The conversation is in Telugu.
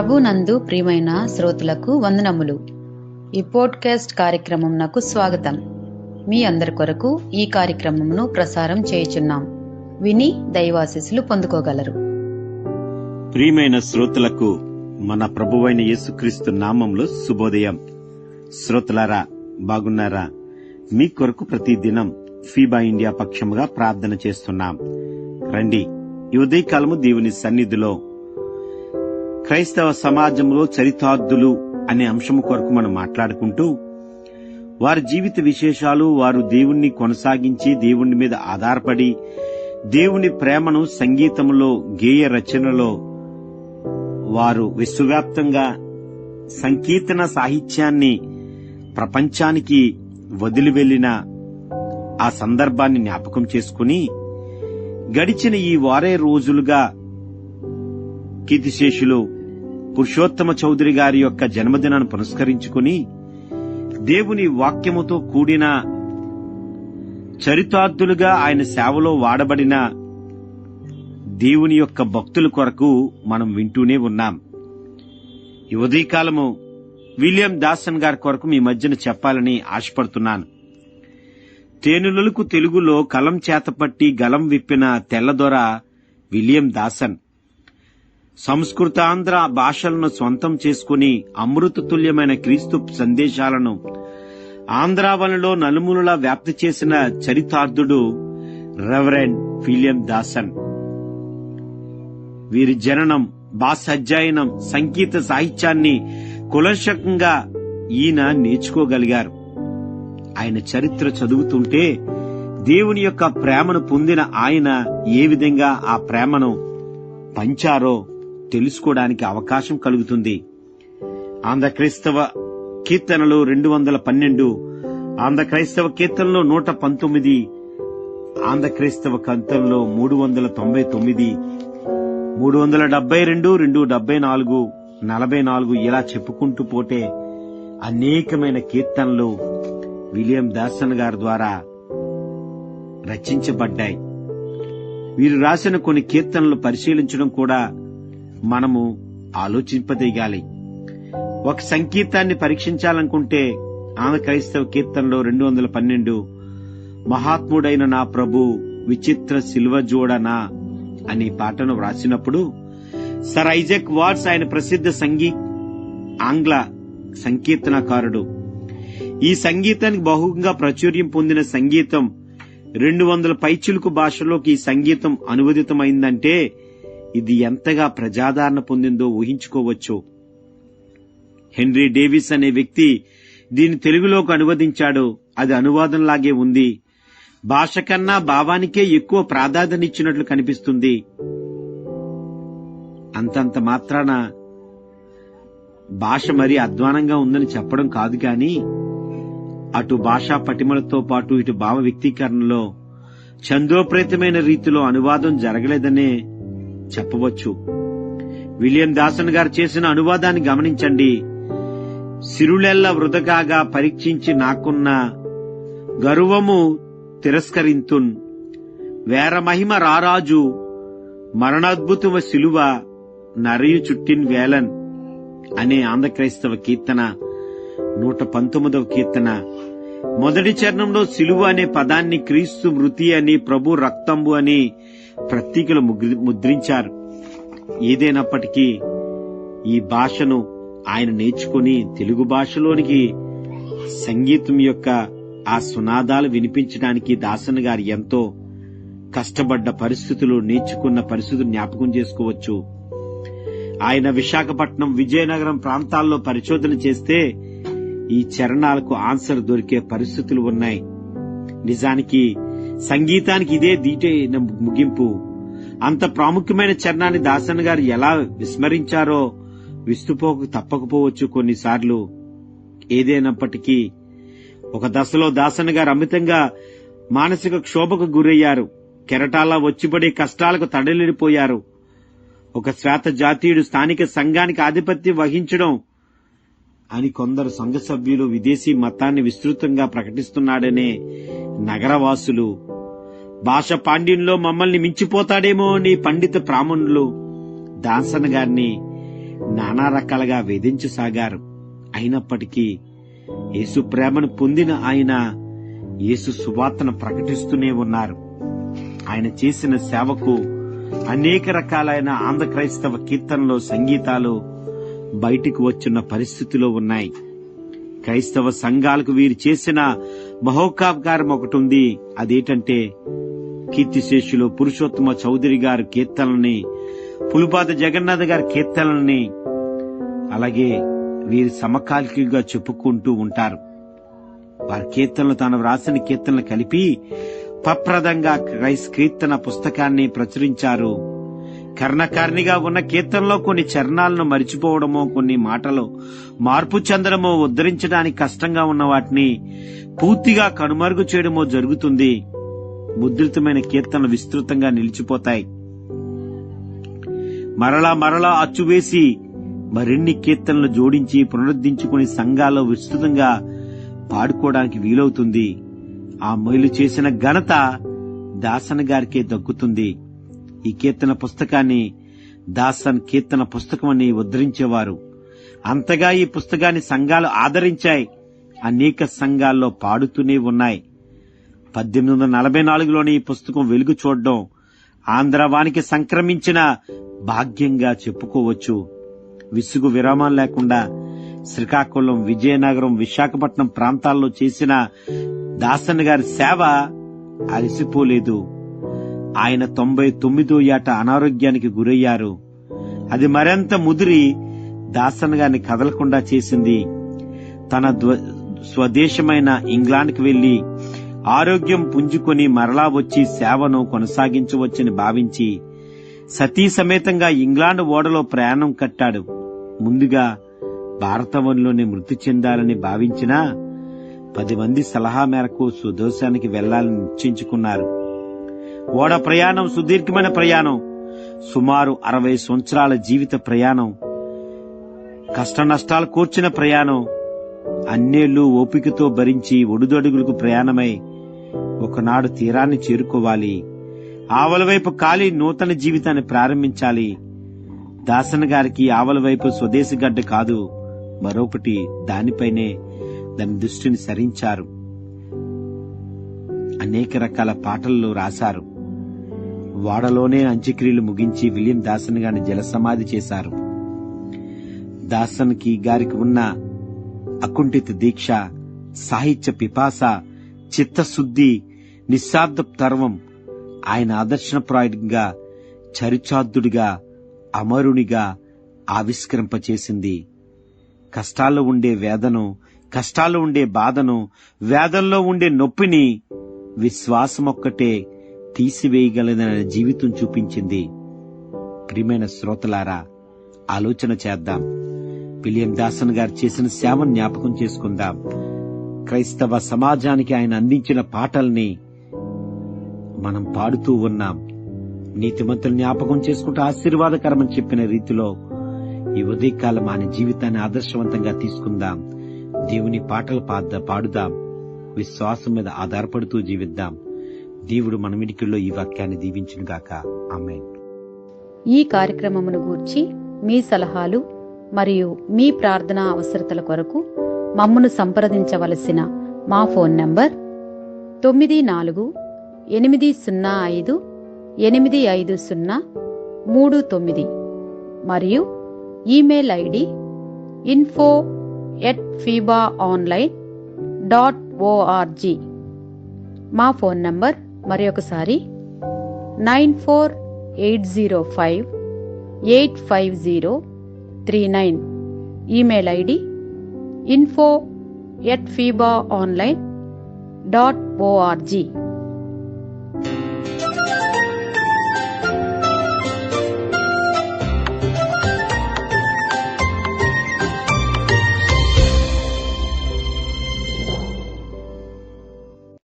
ప్రభునందు ప్రియమైన శ్రోతలకు వందనములు. ఈ పోడ్కాస్ట్ కార్యక్రమంనకు స్వాగతం. మీ అందరి కొరకు ఈ కార్యక్రమమును ప్రసారం చేయుచున్నాం. విని దైవాశీస్సులు పొందుకోగలరు. ప్రియమైన శ్రోతలకు మన ప్రభువైన యేసుక్రీస్తు నామంలో శుభోదయం. శ్రోతలారా, బాగున్నారా? మీ కొరకు ప్రతి దినం ఫీబా ఇండియా పక్షముగా ప్రార్థన చేస్తున్నాం. రండి, ఈ ఉదయకాలము దేవుని సన్నిధిలో క్రైస్తవ సమాజంలో చరితార్థులు అనే అంశము కొరకు మనం మాట్లాడుకుంటూ వారి జీవిత విశేషాలు, వారు దేవుణ్ణి కొనసాగించి దేవుని మీద ఆధారపడి దేవుని ప్రేమను సంగీతంలో, గేయ రచనలో వారు విశ్వవ్యాప్తంగా సంకీర్తన సాహిత్యాన్ని ప్రపంచానికి వదిలి వెళ్లిన ఆ సందర్భాన్ని జ్ఞాపకం చేసుకుని గడిచిన ఈ వారే రోజులుగా కీర్తిశేషులు పురుషోత్తమ చౌదరి గారి యొక్క జన్మదినాన్ని పురస్కరించుకుని దేవుని వాక్యముతో కూడిన చరితార్థులుగా ఆయన సేవలో వాడబడిన దేవుని యొక్క భక్తుల కొరకు మనం వింటూనే ఉన్నాం. ఈ ఉదయకాలము విలియం దాసన్ గారి కొరకు మీ మధ్యన చెప్పాలని ఆశపడుతున్నాను. తేనులకు తెలుగులో కలం చేతపట్టి గలం విప్పిన తెల్లదొర విలియం దాసన్ సంస్కృతాంధ్ర భాషలను స్వంతం చేసుకుని అమృతతుల్యమైన క్రీస్తు సందేశాలను ఆంధ్రావనిలో నలుమూలలా వ్యాప్తి చేసిన చరితార్థుడు రెవరెండ్ విలియం దాసన్. వీరి జననం, భాష అధ్యయనం, సంగీత సాహిత్యాన్ని కులంశకంగా ఈయన నేర్చుకోగలిగారు. ఆయన చరిత్ర చదువుతుంటే దేవుని యొక్క ప్రేమను పొందిన ఆయన ఏ విధంగా ఆ ప్రేమను పంచారో తెలుసుకోవడానికి అవకాశం కలుగుతుంది. ఆంధ్ర క్రైస్తవ కీర్తనలు 212, ఆంధ్ర క్రైస్తవ కీర్తనలో 119, ఆంధ్ర క్రైస్తవ కీర్తనలో 399, 372, 274, 44 ఇలా చెప్పుకుంటూ పోతే అనేకమైన కీర్తనలు విలియం దాసన్ గారి ద్వారా రచించబడ్డాయి. వీరు రాసిన కొన్ని కీర్తనలు పరిశీలించడం కూడా మనము ఆలోచింపదీయాలి. ఒక సంకీర్తాన్ని పరీక్షించాలనుకుంటే ఆంధ్ర క్రైస్తవ కీర్తనలో 212 మహాత్ముడైన నా ప్రభు విచిత్ర శిల్వ జోడనా అనే పాటను వ్రాసినప్పుడు సర్ ఐజాక్ వాట్స్ ఆయన ప్రసిద్ధ ఆంగ్ల సంకీర్తనకారుడు. ఈ సంగీతానికి బహుగా ప్రాచుర్యం పొందిన సంగీతం 200 పైచిలుకు భాషలోకి ఈ సంగీతం అనువదితమైందంటే ఇది ఎంతగా ప్రజాదరణ పొందిందో ఊహించుకోవచ్చు. హెన్రీ డేవిస్ అనే వ్యక్తి దీన్ని తెలుగులోకి అనువదించాడు. అది అనువాదంలాగే ఉంది. భాష కన్నా భావానికే ఎక్కువ ప్రాధాన్యతనిచ్చినట్లు కనిపిస్తుంది. అంతంత మాత్రాన భాష మరీ అధ్వానంగా ఉందని చెప్పడం కాదు గాని అటు భాషా పటిమలతో పాటు ఇటు భావ వ్యక్తీకరణలో ఛందోప్రేతమైన రీతిలో అనువాదం జరగలేదనే చెప్పవచ్చు. విలియం దాసన్ గారు చేసిన అనువాదాన్ని గమనించండి. సిరులెల్ల వృధగాగా పరీక్షించి నాకున్న గర్వము తిరస్కరింతున్, వేర మహిమ రారాజు మరణాద్భుతమ శిలువ నరయు చుట్టిన్ వేలన్ అనే ఆంధ్ర క్రైస్తవ కీర్తన 119వ కీర్తన మొదటి చరణంలో సిలువ అనే పదాన్ని క్రీస్తు మృతి అని, ప్రభు రక్తంబు అని ప్రతీకలు ముద్రించారు. ఏదైనప్పటికీ ఈ భాషను ఆయన నేర్చుకుని తెలుగు భాషలోనికి సంగీతం యొక్క ఆ సునాదాలు వినిపించడానికి దాసన్ గారు ఎంతో కష్టపడ్డ పరిస్థితులు, నేర్చుకున్న పరిస్థితులు జ్ఞాపకం చేసుకోవచ్చు. ఆయన విశాఖపట్నం, విజయనగరం ప్రాంతాల్లో పరిశోధన చేస్తే ఈ చరణాలకు ఆన్సర్ దొరికే పరిస్థితులు ఉన్నాయి. నిజానికి సంగీతానికి ఇదే దీటైన ముగింపు. అంత ప్రాముఖ్యమైన చరణాన్ని దాసన్ గారు ఎలా విస్మరించారో విస్తుపోక తప్పకపోవచ్చు కొన్నిసార్లు. ఏదైనప్పటికీ ఒక దశలో దాసన్ గారు అమితంగా మానసిక క్షోభకు గురయ్యారు. కెరటాలా వచ్చిపడే కష్టాలకు తడలిపోయారు. ఒక శ్వేత జాతీయుడు స్థానిక సంఘానికి ఆధిపత్యం వహించడం అని కొందరు సంఘ సభ్యులు విదేశీ మతాన్ని విస్తృతంగా ప్రకటిస్తున్నాడనే నగరవాసులు, భాష పాండ్యంలో మమ్మల్ని మించిపోతాడేమో అని పండిత బ్రాహ్మణులు దాసన్ గారిని నానా రకాలుగా వేధించసాగారు. అయినప్పటికీ యేసు ప్రేమను పొందిన ఆయన యేసు సువార్తను ప్రకటిస్తూనే ఉన్నారు. ఆయన చేసిన సేవకు అనేక రకాలైన ఆంధ్ర క్రైస్తవ కీర్తనలు, సంగీతాలు బయటికి వచ్చిన పరిస్థితిలో ఉన్నాయి. క్రైస్తవ సంఘాలకు వీరు చేసిన మహోపకారం ఒకటి ఉంది. అదేంటంటే కీర్తిశేషులు పురుషోత్తమ చౌదరి గారి కీర్తనల్ని, పులిపాత జగన్నాథ్ గారి కీర్తనల్ని, అలాగే వీరి సమకాలికగా చెప్పుకుంటూ ఉంటారు. వారి కీర్తనలు తాను వ్రాసిన కీర్తనలు కలిపి పప్రదంగా కీర్తన పుస్తకాన్ని ప్రచురించారు. కర్ణకారిణిగా ఉన్న కీర్తనలో కొన్ని చరణాలను మరిచిపోవడమో, కొన్ని మాటలు మార్పు చెందడమో, ఉద్ధరించడానికి కష్టంగా ఉన్న వాటిని పూర్తిగా కనుమరుగు చేయడమో జరుగుతుంది. ముద్రితమైన కీర్తనలు విస్తృతంగా నిలిచిపోతాయి. మరలా అచ్చువేసి మరిన్ని కీర్తనలు జోడించి పునరుద్ధరించుకుని సంఘాల్లో విస్తృతంగా పాడుకోవడానికి వీలవుతుంది. ఆ మేలు చేసిన ఘనత దాసన్ గారికే దక్కుతుంది. ఈ కీర్తన పుస్తకాన్ని దాసన్ కీర్తన పుస్తకం అని ఉద్ధరించేవారు. అంతగా ఈ పుస్తకాన్ని సంఘాలు ఆదరించాయి. అనేక సంఘాల్లో పాడుతూనే ఉన్నాయి. 1844లోని ఈ పుస్తకం వెలుగు చూడడం ఆంధ్రవానికి సంక్రమించిన భాగ్యంగా చెప్పుకోవచ్చు. విసుగు విరామం లేకుండా శ్రీకాకుళం, విజయనగరం, విశాఖపట్నం ప్రాంతాల్లో చేసిన దాసన్ గారి సేవ అలసిపోలేదు. ఆయన 99వ ఏట అనారోగ్యానికి గురయ్యారు. అది మరింత ముదిరి దాసన్ గారిని కదలకుండా చేసింది. తన స్వదేశమైన ఇంగ్లాండ్కి వెళ్లి ఆరోగ్యం పుంజుకొని మరలా వచ్చి సేవను కొనసాగించవచ్చని భావించి సతీ సమేతంగా ఇంగ్లాండ్ ఓడలో ప్రయాణం కట్టాడు. ముందుగా భారతవనిలోనే మృతి చెందాలని భావించినా 10 మంది సలహా మేరకు స్వదేశానికి వెళ్లాలని నిశ్చయించుకున్నారు. ఓడ ప్రయాణం సుదీర్ఘమైన ప్రయాణం. సుమారు 60 సంవత్సరాల జీవిత ప్రయాణం. కష్ట నష్టాలు కూర్చిన ప్రయాణం. అన్నేళ్లు ఓపికతో భరించి ఒడుదొడుగులకు ప్రయాణమై ఒకనాడు తీరాన్ని చేరుకోవాలి. ఆవల వైపు కాలి నూతన జీవితాన్ని ప్రారంభించాలి. దాసన్ గారికి ఆవల వైపు స్వదేశీ గడ్డ కాదు, మరొకటి దానిపైనే దాని దృష్టిని సరించారు. అనేక రకాల పాటల్లో రాశారు. వాడలోనే అంత్యక్రియలు ముగించి విలియం దాసన్ గారిని జలసమాధి చేశారు. దాసన్ గారికి ఉన్న అకుంఠిత దీక్ష, సాహిత్య పిపాస, చిత్తశుద్ధి, నిస్సార్థ తర్వం ఆయన ఆదర్శప్రాయుడిగా, చరిచార్దుడిగా, అమరునిగా ఆవిష్కరింపచేసింది. కష్టాల్లో ఉండే వేదను, కష్టాల్లో ఉండే బాధను, వేదనలో ఉండే నొప్పిని విశ్వాసమొక్కటే తీసివేయగలదనే జీవితం చూపించింది. ప్రియమైన శ్రోతలారా, ఆలోచన చేద్దాం. విలియం దాసన్ గారు చేసిన సేవను జ్ఞాపకం చేసుకుందాం. క్రైస్తవ సమాజానికి ఆయన అందించిన పాటల్ని మనం పాడుతూ ఉన్నాం. నీతిమంతులు జ్ఞాపకం చేసుకుంటూ ఆశీర్వాదకరమని చెప్పిన రీతిలో ఈ ఉదయకాలం ఆయన జీవితాన్ని ఆదర్శవంతంగా తీసుకుందాం. దేవుని పాటలు పాడుదాం. విశ్వాసం మీద ఆధారపడుతూ జీవిద్దాం. దేవుడు మన వినికిడిలో ఈ వాక్యాన్ని దీవించును గాక. ఆమేన్. ఈ కార్యక్రమమును గూర్చి మీ సలహాలు మరియు మీ ప్రార్థనా అవసరతల కొరకు మమ్మను సంప్రదించవలసిన మా ఫోన్ నంబర్ 9480585039 మరియు ఈమెయిల్ ఐడి info@fibaonline.org. మా ఫోన్ నంబర్ మరొకసారి 9480585039. Email ID info@fibaonline.org.